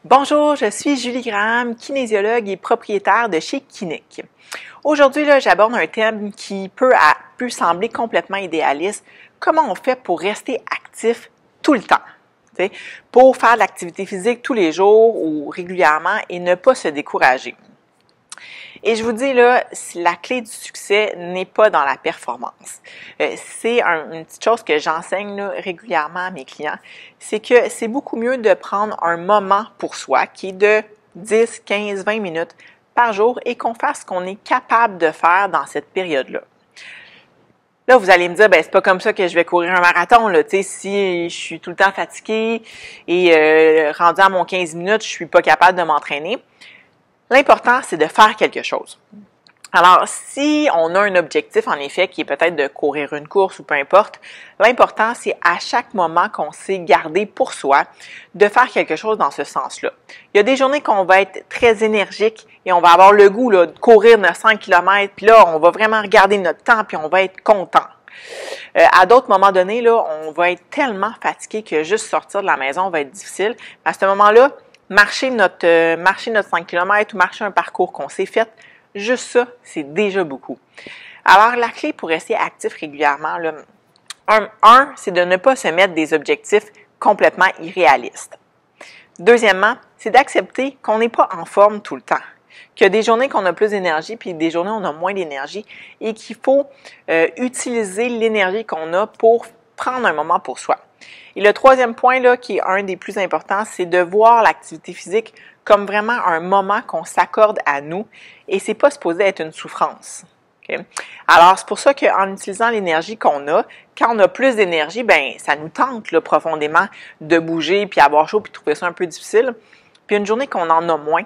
Bonjour, je suis Julie Graham, kinésiologue et propriétaire de chez Kinek. Aujourd'hui, j'aborde un thème qui peut sembler complètement idéaliste. Comment on fait pour rester actif tout le temps? Pour faire de l'activité physique tous les jours ou régulièrement et ne pas se décourager. Et je vous dis là, la clé du succès n'est pas dans la performance. C'est une petite chose que j'enseigne régulièrement à mes clients, c'est que c'est beaucoup mieux de prendre un moment pour soi qui est de 10, 15, 20 minutes par jour et qu'on fasse ce qu'on est capable de faire dans cette période-là. Là, vous allez me dire, c'est pas comme ça que je vais courir un marathon, là. Tu sais, si je suis tout le temps fatiguée et rendu à mon 15 minutes, je suis pas capable de m'entraîner. L'important, c'est de faire quelque chose. Alors, si on a un objectif, en effet, qui est peut-être de courir une course ou peu importe, l'important, c'est à chaque moment qu'on s'est gardé pour soi, de faire quelque chose dans ce sens-là. Il y a des journées qu'on va être très énergique et on va avoir le goût de courir 900 km, puis là, on va vraiment regarder notre temps, puis on va être content. À d'autres moments donnés, là, on va être tellement fatigué que juste sortir de la maison va être difficile. À ce moment-là, marcher notre 5 km ou marcher un parcours qu'on s'est fait, juste ça, c'est déjà beaucoup. Alors, la clé pour rester actif régulièrement, c'est de ne pas se mettre des objectifs complètement irréalistes. Deuxièmement, c'est d'accepter qu'on n'est pas en forme tout le temps, qu'il y a des journées qu'on a plus d'énergie, puis des journées où on a moins d'énergie, et qu'il faut utiliser l'énergie qu'on a pour prendre un moment pour soi. Et le troisième point, qui est un des plus importants, c'est de voir l'activité physique comme vraiment un moment qu'on s'accorde à nous et c'est pas supposé être une souffrance. Okay? Alors, c'est pour ça qu'en utilisant l'énergie qu'on a, quand on a plus d'énergie, ça nous tente profondément de bouger puis avoir chaud puis trouver ça un peu difficile. Puis une journée qu'on en a moins,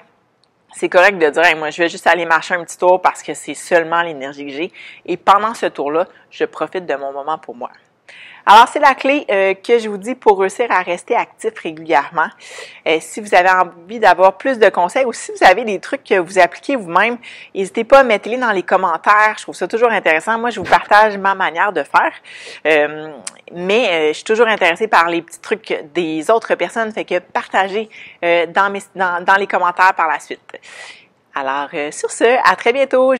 c'est correct de dire hey, moi je vais juste aller marcher un petit tour parce que c'est seulement l'énergie que j'ai et pendant ce tour-là, je profite de mon moment pour moi. Alors, c'est la clé que je vous dis pour réussir à rester actif régulièrement. Si vous avez envie d'avoir plus de conseils ou si vous avez des trucs que vous appliquez vous-même, n'hésitez pas à mettre-les dans les commentaires. Je trouve ça toujours intéressant. Moi, je vous partage ma manière de faire. Mais je suis toujours intéressée par les petits trucs des autres personnes. Fait que partagez dans les commentaires par la suite. Alors, sur ce, à très bientôt.